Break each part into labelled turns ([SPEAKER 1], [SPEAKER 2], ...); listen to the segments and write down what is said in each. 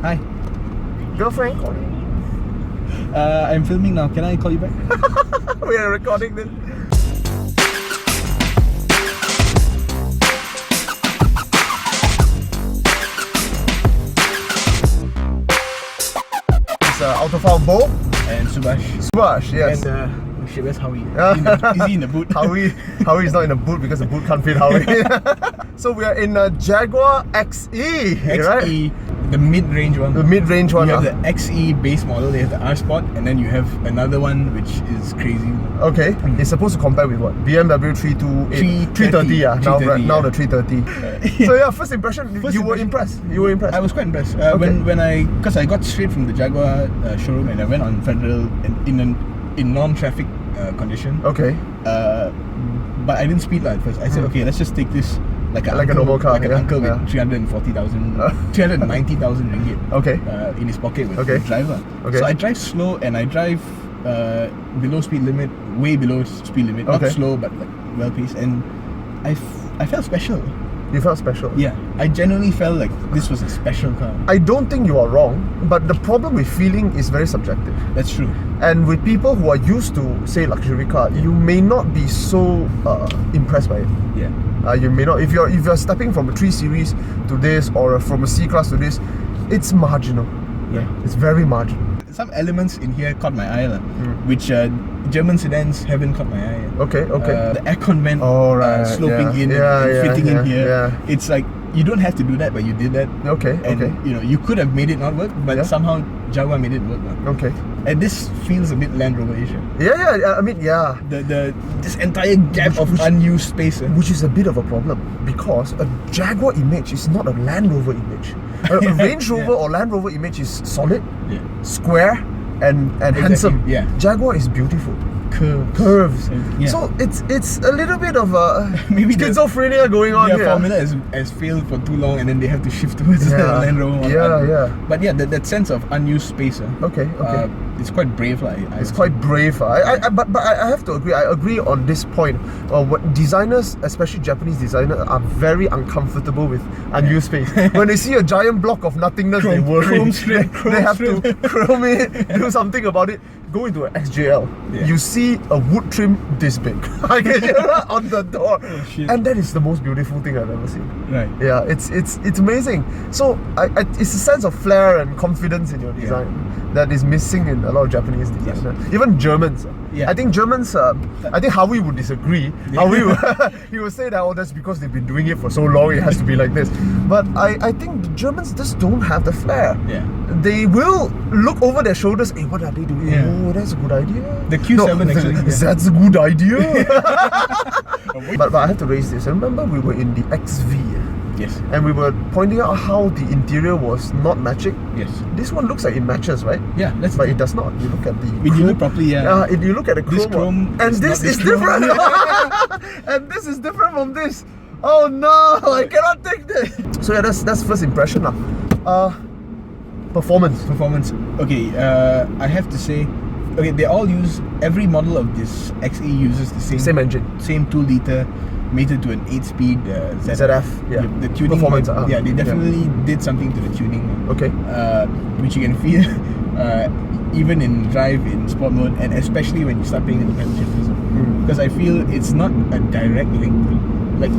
[SPEAKER 1] Hi.
[SPEAKER 2] Girlfriend calling.
[SPEAKER 1] I'm filming now. Can I call you back?
[SPEAKER 2] We are recording this. It's Autophiles Bo
[SPEAKER 1] And Subhash.
[SPEAKER 2] Subhash, yes.
[SPEAKER 1] And shit, where's Howie? Is he in the boot?
[SPEAKER 2] Howie is not in the boot because the boot can't fit Howie. So we are in a Jaguar XE, right?
[SPEAKER 1] XE, the mid-range one.
[SPEAKER 2] The mid-range one.
[SPEAKER 1] You have the XE base model, you have the R-Sport, and then you have another one which is crazy.
[SPEAKER 2] Okay, it's supposed to compare with what? BMW 330, yeah. Now the 330. So yeah, first impression, you were impressed. You were impressed.
[SPEAKER 1] I was quite impressed.
[SPEAKER 2] Okay.
[SPEAKER 1] Because I got straight from the Jaguar showroom and I went on Federal in non-traffic condition.
[SPEAKER 2] Okay.
[SPEAKER 1] But I didn't speed at first. I said, okay, let's just take this like a normal car, like an uncle with 390,000 ringgit.
[SPEAKER 2] Okay.
[SPEAKER 1] In his pocket with the driver.
[SPEAKER 2] Okay.
[SPEAKER 1] So I drive slow and I drive below speed limit, way below speed limit. Not slow, but like well paced. And I felt special.
[SPEAKER 2] You felt special?
[SPEAKER 1] Yeah, I genuinely felt like this was a special car.
[SPEAKER 2] I don't think you are wrong, but the problem with feeling is very subjective.
[SPEAKER 1] That's true.
[SPEAKER 2] And with people who are used to, say, luxury car, you may not be so impressed by it.
[SPEAKER 1] Yeah.
[SPEAKER 2] You may not. If you're stepping from a 3 Series to this, or from a C Class to this, it's marginal.
[SPEAKER 1] Yeah.
[SPEAKER 2] It's very marginal.
[SPEAKER 1] Some elements in here caught my eye, which German sedans haven't caught my eye.
[SPEAKER 2] Okay.
[SPEAKER 1] The aircon vent sloping in and fitting in here.
[SPEAKER 2] Yeah.
[SPEAKER 1] It's like you don't have to do that, but you did that.
[SPEAKER 2] Okay.
[SPEAKER 1] You know, you could have made it not work, but somehow Jaguar made it work.
[SPEAKER 2] Okay.
[SPEAKER 1] And this feels a bit Land Rover-ish.
[SPEAKER 2] Yeah. I mean, yeah.
[SPEAKER 1] This entire gap of unused space,
[SPEAKER 2] which is a bit of a problem because a Jaguar image is not a Land Rover image. A Range Rover or Land Rover image is solid, square, and handsome.
[SPEAKER 1] Yeah.
[SPEAKER 2] Jaguar is beautiful. Curves.
[SPEAKER 1] Yeah.
[SPEAKER 2] So it's a little bit of a
[SPEAKER 1] maybe
[SPEAKER 2] schizophrenia going on here.
[SPEAKER 1] Their formula has failed for too long, and then they have to shift towards the Land Rover.
[SPEAKER 2] Yeah.
[SPEAKER 1] But yeah, that sense of unused space.
[SPEAKER 2] Okay.
[SPEAKER 1] It's quite brave,
[SPEAKER 2] it's quite brave. But I have to agree. I agree on this point. What designers, especially Japanese designers, are very uncomfortable with unused space. When they see a giant block of nothingness, they worry. They have to chrome it, do something about it. Go into an XJL. You see a wood trim this big on the door, and that is the most beautiful thing I've ever seen.
[SPEAKER 1] Right.
[SPEAKER 2] Yeah, it's amazing. So it's a sense of flair and confidence in your design that is missing in a lot of Japanese designers. Even Germans. I think Germans. I think Howie would disagree. Howie he would say that that's because they've been doing it for so long. It has to be like this. But I think the Germans just don't have the flair.
[SPEAKER 1] Yeah.
[SPEAKER 2] They will look over their shoulders. Hey, what are they doing? Oh, that's a good idea.
[SPEAKER 1] The Q7 actually.
[SPEAKER 2] That's a good idea. But I have to raise this. I remember we were in the XV.
[SPEAKER 1] Yes.
[SPEAKER 2] And we were pointing out how the interior was not matching.
[SPEAKER 1] Yes.
[SPEAKER 2] This one looks like it matches, right?
[SPEAKER 1] Yeah,
[SPEAKER 2] but it does not. You look at the
[SPEAKER 1] when you look properly,
[SPEAKER 2] if you look at the chrome,
[SPEAKER 1] this chrome
[SPEAKER 2] and this is different. And this is different from this. Oh no, I cannot take this. So yeah, that's first impression. Performance.
[SPEAKER 1] Okay, I have to say, they all use, every model of this XE uses the same
[SPEAKER 2] engine,
[SPEAKER 1] same 2-liter, mated to an 8-speed
[SPEAKER 2] ZF. Yeah.
[SPEAKER 1] The tuning
[SPEAKER 2] performance.
[SPEAKER 1] they definitely did something to the tuning.
[SPEAKER 2] Okay.
[SPEAKER 1] Which you can feel even in drive in sport mode, and especially when you start playing in the pedal shifters. Because I feel it's not a direct link. Like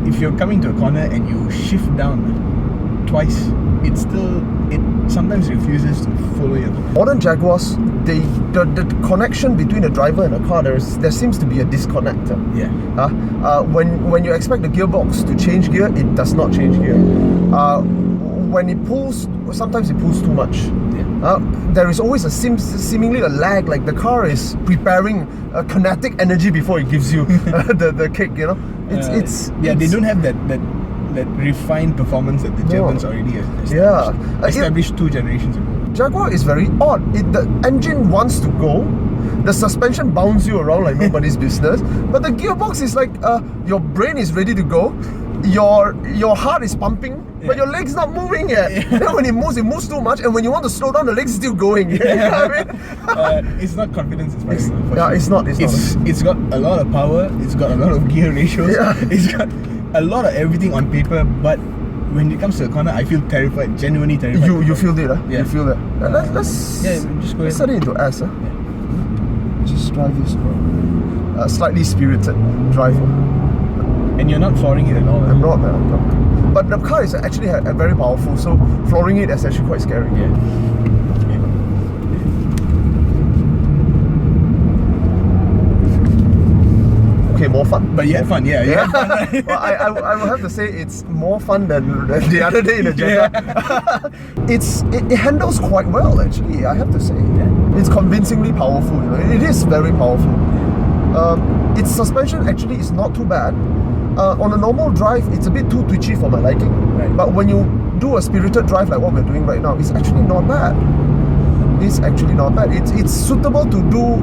[SPEAKER 1] if you're coming to a corner and you shift down twice, it sometimes refuses to follow you.
[SPEAKER 2] Modern Jaguars, the connection between the driver and the car, there seems to be a disconnect. When you expect the gearbox to change gear, it does not change gear. When it pulls, sometimes it pulls too much. There is always seemingly a lag, like the car is preparing a kinetic energy before it gives you the kick. They don't have that refined performance that the Germans already established 2 generations ago. Jaguar is very odd. The engine wants to go, the suspension bounces you around like nobody's business, but the gearbox is like your brain is ready to go, your heart is pumping, but your leg's not moving yet. Then when it moves too much, and when you want to slow down, the leg's still going. You know what I mean?
[SPEAKER 1] It's not confidence inspiring.
[SPEAKER 2] It's not.
[SPEAKER 1] It's got a lot of power. It's got a lot of gear ratios. It's got a lot of everything on paper, but when it comes to a corner, I feel terrified, genuinely terrified.
[SPEAKER 2] You feel it, huh?
[SPEAKER 1] Yeah.
[SPEAKER 2] You feel that. Let's
[SPEAKER 1] just go
[SPEAKER 2] let's
[SPEAKER 1] ahead.
[SPEAKER 2] set it into S, huh?
[SPEAKER 1] Yeah.
[SPEAKER 2] Just drive this slightly spirited driver.
[SPEAKER 1] And you're not flooring it at all.
[SPEAKER 2] I'm not, man. I'm not. But the car is actually very powerful, so flooring it is actually quite scary.
[SPEAKER 1] Yeah.
[SPEAKER 2] Okay, more fun.
[SPEAKER 1] But you had fun, yeah. You had fun, right?
[SPEAKER 2] Well, I will have to say it's more fun than the other day in the Jaguar. It handles quite well, actually, I have to say.
[SPEAKER 1] Yeah.
[SPEAKER 2] It's convincingly powerful. You know? It is very powerful. Its suspension actually is not too bad. On a normal drive, it's a bit too twitchy for my liking.
[SPEAKER 1] Right.
[SPEAKER 2] But when you do a spirited drive like what we're doing right now, it's actually not bad. It's actually not bad. It's suitable to do.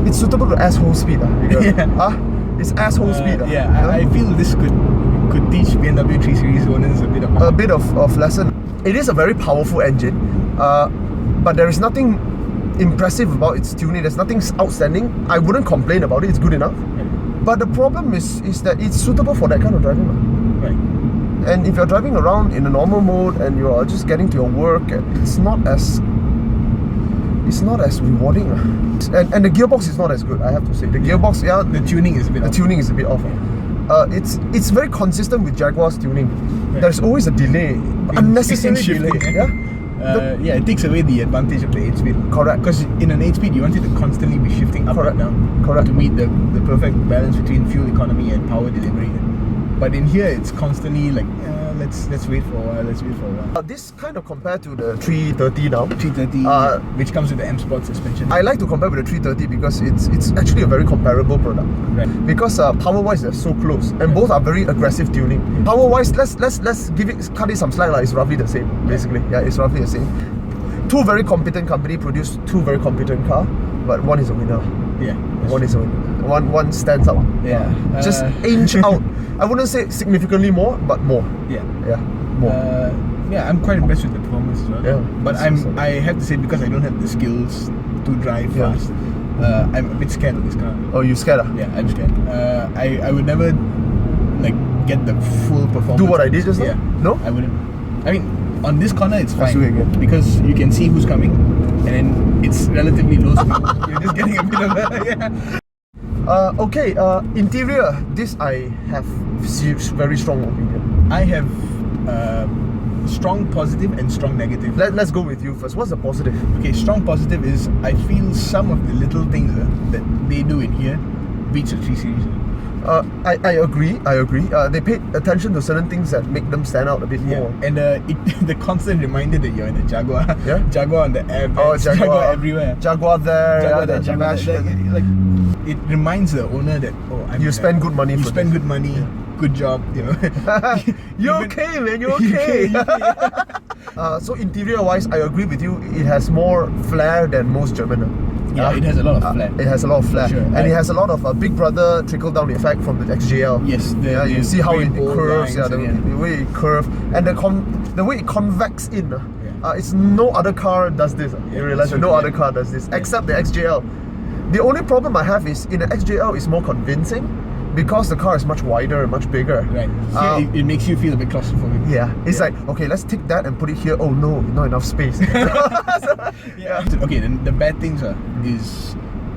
[SPEAKER 2] It's suitable to asshole speed.
[SPEAKER 1] Yeah.
[SPEAKER 2] It's asshole speed.
[SPEAKER 1] Yeah, I feel this could teach BMW 3 Series owners a bit
[SPEAKER 2] of lesson. It is a very powerful engine, but there is nothing impressive about its tuning. There's nothing outstanding. I wouldn't complain about it. It's good enough.
[SPEAKER 1] Right.
[SPEAKER 2] But the problem is that it's suitable for that kind of driving.
[SPEAKER 1] Right.
[SPEAKER 2] And if you're driving around in a normal mode and you're just getting to your work, it's not as rewarding. And the gearbox is not as good, I have to say. The gearbox,
[SPEAKER 1] the tuning is a bit off.
[SPEAKER 2] tuning is a bit off. It's very consistent with Jaguar's tuning.
[SPEAKER 1] Right.
[SPEAKER 2] There's always a delay, unnecessary delay.
[SPEAKER 1] Yeah, it takes away the advantage of the 8-speed.
[SPEAKER 2] Correct.
[SPEAKER 1] Because in an 8-speed, you want it to constantly be shifting up
[SPEAKER 2] Correct.
[SPEAKER 1] and down.
[SPEAKER 2] Correct.
[SPEAKER 1] To meet the perfect balance between fuel economy and power delivery. But in here, it's constantly like, let's wait for a while.
[SPEAKER 2] This kind of compared to the 330 now.
[SPEAKER 1] 330, which comes with the M Sport suspension.
[SPEAKER 2] I like to compare with the 330 because it's actually a very comparable product.
[SPEAKER 1] Right.
[SPEAKER 2] Because power-wise they're so close, and both are very aggressive tuning. Power-wise, let's cut it some slack. It's roughly the same, basically. Yeah, it's roughly the same. Two very competent company produce two very competent car, but one is a winner.
[SPEAKER 1] Yeah.
[SPEAKER 2] One is a winner. One stands out.
[SPEAKER 1] Yeah.
[SPEAKER 2] Just inch out. I wouldn't say significantly more, but more.
[SPEAKER 1] Yeah.
[SPEAKER 2] Yeah. More.
[SPEAKER 1] Yeah, I'm quite impressed with the performance as well.
[SPEAKER 2] Yeah.
[SPEAKER 1] But I have to say, because I don't have the skills to drive fast, I'm a bit scared of this car.
[SPEAKER 2] Oh, you scared?
[SPEAKER 1] Yeah, I'm scared. I would never like get the full performance.
[SPEAKER 2] Do what I did just now?
[SPEAKER 1] Yeah.
[SPEAKER 2] No?
[SPEAKER 1] I wouldn't. I mean, on this corner it's
[SPEAKER 2] Let's do it
[SPEAKER 1] fine
[SPEAKER 2] again.
[SPEAKER 1] because you can see who's coming, and then it's relatively low speed. You're just getting a bit of a
[SPEAKER 2] Okay, interior, this I have very strong opinion.
[SPEAKER 1] I have strong positive and strong negative.
[SPEAKER 2] Let's go with you first. What's the positive?
[SPEAKER 1] Okay, strong positive is I feel some of the little things that they do in here beats a 3 Series.
[SPEAKER 2] I agree. They paid attention to certain things that make them stand out a bit more.
[SPEAKER 1] And the constant reminder that you're in a Jaguar.
[SPEAKER 2] Yeah?
[SPEAKER 1] Jaguar on the airbags,
[SPEAKER 2] Oh, Jaguar
[SPEAKER 1] everywhere.
[SPEAKER 2] Jaguar there,
[SPEAKER 1] Jaguar there,
[SPEAKER 2] the
[SPEAKER 1] Jaguar
[SPEAKER 2] mesh.
[SPEAKER 1] there. Like, it reminds the owner that
[SPEAKER 2] You spend good money
[SPEAKER 1] You
[SPEAKER 2] for
[SPEAKER 1] spend
[SPEAKER 2] this.
[SPEAKER 1] good money, good job, you know.
[SPEAKER 2] You're okay, man. You're okay. So interior wise, I agree with you. It has more flair than most German.
[SPEAKER 1] Yeah, it has a lot of flair.
[SPEAKER 2] It has a lot of flair,
[SPEAKER 1] Sure.
[SPEAKER 2] and it has a lot of Big Brother trickle down effect from the XJL.
[SPEAKER 1] Yes,
[SPEAKER 2] You see how it
[SPEAKER 1] rainbow
[SPEAKER 2] curves.
[SPEAKER 1] lines,
[SPEAKER 2] The way it curves, and the way it convex in. It's no other car does this. You realize that no other car does this except the XJL. The only problem I have is in the XJL it's more convincing because the car is much wider and much bigger.
[SPEAKER 1] Right. Here, it makes you feel a bit claustrophobic.
[SPEAKER 2] Yeah, it's like, okay, let's take that and put it here. Oh no, not enough space.
[SPEAKER 1] Okay, then the bad things is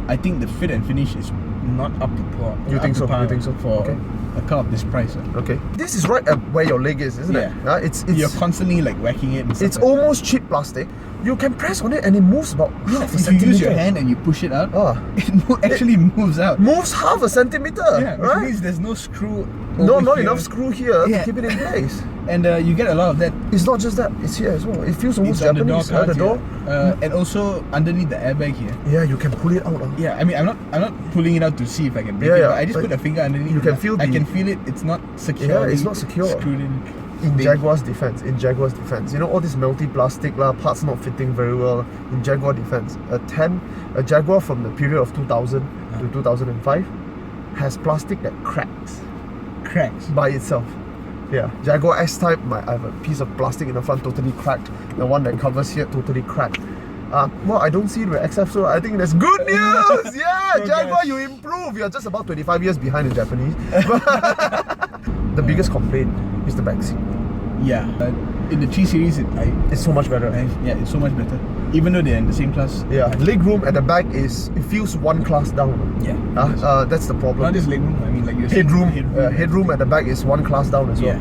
[SPEAKER 1] I think the fit and finish is not up to par.
[SPEAKER 2] You think so?
[SPEAKER 1] Par
[SPEAKER 2] You think so?
[SPEAKER 1] For
[SPEAKER 2] Okay.
[SPEAKER 1] a car of this price.
[SPEAKER 2] Okay, this is right at where your leg is, isn't it? It's
[SPEAKER 1] You're constantly like whacking it. And stuff
[SPEAKER 2] it's
[SPEAKER 1] like
[SPEAKER 2] almost cheap plastic. You can press on it and it moves about half a
[SPEAKER 1] if you
[SPEAKER 2] centimeter.
[SPEAKER 1] use your hand and you push it out, it actually moves out.
[SPEAKER 2] Moves half a centimeter.
[SPEAKER 1] Yeah, which
[SPEAKER 2] right?
[SPEAKER 1] means there's no screw.
[SPEAKER 2] Not
[SPEAKER 1] over here.
[SPEAKER 2] enough screw here
[SPEAKER 1] Yeah.
[SPEAKER 2] to keep it in place.
[SPEAKER 1] And you get a lot of that.
[SPEAKER 2] It's not just that; it's here as well. It feels almost
[SPEAKER 1] It's on the door,
[SPEAKER 2] Japanese. The door.
[SPEAKER 1] and also underneath the airbag here.
[SPEAKER 2] Yeah, you can pull it out.
[SPEAKER 1] Yeah, I mean, I'm not pulling it out to see if I can break
[SPEAKER 2] Yeah,
[SPEAKER 1] it,
[SPEAKER 2] yeah,
[SPEAKER 1] but I just
[SPEAKER 2] but
[SPEAKER 1] put a finger underneath.
[SPEAKER 2] you can
[SPEAKER 1] and
[SPEAKER 2] feel
[SPEAKER 1] I
[SPEAKER 2] the-
[SPEAKER 1] can feel it. It's not secure.
[SPEAKER 2] Yeah, it's not secure.
[SPEAKER 1] Screwed in.
[SPEAKER 2] In Jaguar's defense, you know all this melty plastic parts not fitting very well. In Jaguar defense, a Jaguar from the period of 2000 to 2005 has plastic that cracks by itself. Yeah, Jaguar S Type, I have a piece of plastic in the front totally cracked. The one that covers here totally cracked. Well, I don't see it with XF, so I think that's good news. Yeah, Jaguar, you improve. You're just about 25 years behind the Japanese. The biggest complaint is the backseat.
[SPEAKER 1] Yeah. In the 3 Series,
[SPEAKER 2] It's so much better.
[SPEAKER 1] yeah, it's so much better. Even though they're in the same class.
[SPEAKER 2] Yeah, leg room at the back it feels one class down.
[SPEAKER 1] Yeah.
[SPEAKER 2] That's the problem.
[SPEAKER 1] Not just leg room, I mean like you're saying,
[SPEAKER 2] Headroom at the back is one class down as well.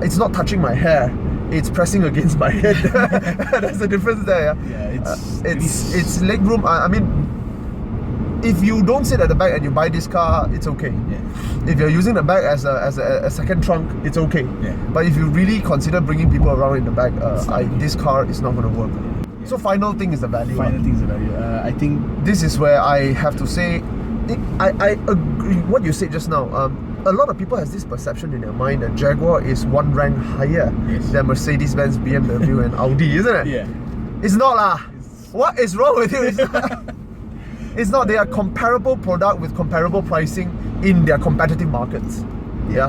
[SPEAKER 2] It's not touching my hair. It's pressing against my head. That's the difference there.
[SPEAKER 1] Yeah,
[SPEAKER 2] it's leg room. I mean, if you don't sit at the back and you buy this car, it's okay.
[SPEAKER 1] Yeah.
[SPEAKER 2] If you're using the back as a second trunk, it's okay.
[SPEAKER 1] Yeah.
[SPEAKER 2] But if you really consider bringing people around in the back, this car is not going to work.
[SPEAKER 1] Yeah.
[SPEAKER 2] So final thing is the value.
[SPEAKER 1] Final thing is the value. I think
[SPEAKER 2] This is where I have to say, I agree what you said just now. A lot of people has this perception in their mind that Jaguar is one rank higher than Mercedes-Benz, BMW and Audi, isn't it?
[SPEAKER 1] yeah.
[SPEAKER 2] It's not lah. What is wrong with you? It's not. They are comparable product with comparable pricing in their competitive markets. Yeah.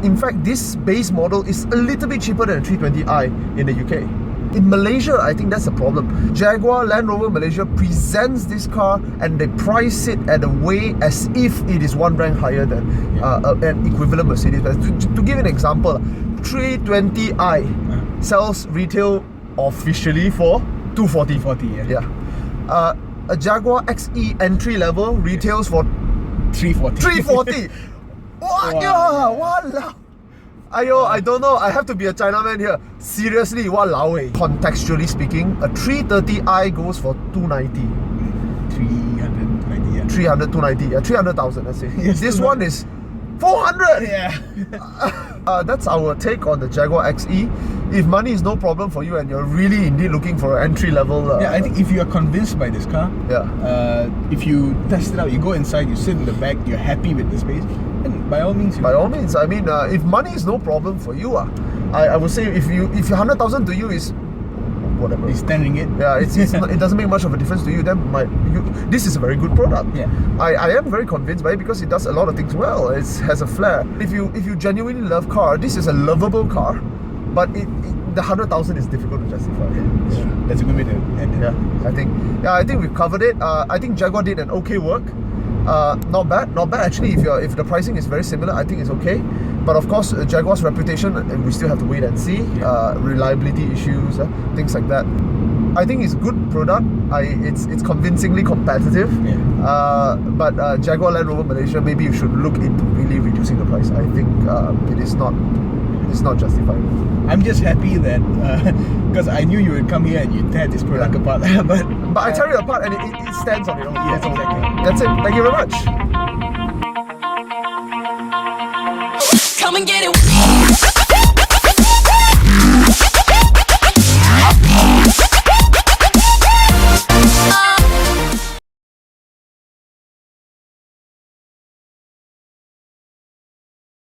[SPEAKER 2] In fact, this base model is a little bit cheaper than the 320i in the UK. In Malaysia, I think that's the problem. Jaguar Land Rover Malaysia presents this car and they price it at a way as if it is one rank higher than an equivalent Mercedes-Benz. To give an example, 320i sells retail officially for 240.
[SPEAKER 1] 40,
[SPEAKER 2] Yeah. A Jaguar XE entry level retails for
[SPEAKER 1] 340.
[SPEAKER 2] 340. What? Yeah, walao. Ayo, I don't know. I have to be a Chinaman here. Seriously, walao eh. Contextually speaking, a 330i goes for 290.
[SPEAKER 1] 300, 290, yeah.
[SPEAKER 2] 300, 290. Yeah, 300,000, let's say.
[SPEAKER 1] Yes,
[SPEAKER 2] This one is 400.
[SPEAKER 1] Yeah.
[SPEAKER 2] That's our take on the Jaguar XE. If money is no problem for you and you're really indeed looking for an entry level,
[SPEAKER 1] Yeah, I think if you are convinced by this car, if you test it out, you go inside, you sit in the back, you're happy with the space, and by all means,
[SPEAKER 2] by all means. I mean, if money is no problem for you, I would say if 100,000 to you is whatever,
[SPEAKER 1] it's 10 ringgit.
[SPEAKER 2] Yeah, it doesn't make much of a difference to you. Then this is a very good product.
[SPEAKER 1] Yeah.
[SPEAKER 2] I am very convinced by it because it does a lot of things well. It has a flair. If you genuinely love car, this is a lovable car. But the 100,000 is difficult to justify.
[SPEAKER 1] Yeah, it's true. That's a good way to end it.
[SPEAKER 2] Yeah, I think we've covered it. I think Jaguar did an okay work. Not bad actually. If the pricing is very similar, I think it's okay. But of course, Jaguar's reputation, and we still have to wait and see. Reliability issues, things like that. I think it's a good product. It's convincingly competitive.
[SPEAKER 1] Yeah.
[SPEAKER 2] But Jaguar Land Rover Malaysia, maybe you should look into really reducing the price. I think it's not justified.
[SPEAKER 1] I'm just happy that because I knew you would come here and you'd tear this product apart. but
[SPEAKER 2] I tear it apart and it stands on its own.
[SPEAKER 1] Yes, exactly.
[SPEAKER 2] That's it. Thank you very much.
[SPEAKER 3] Come and get it.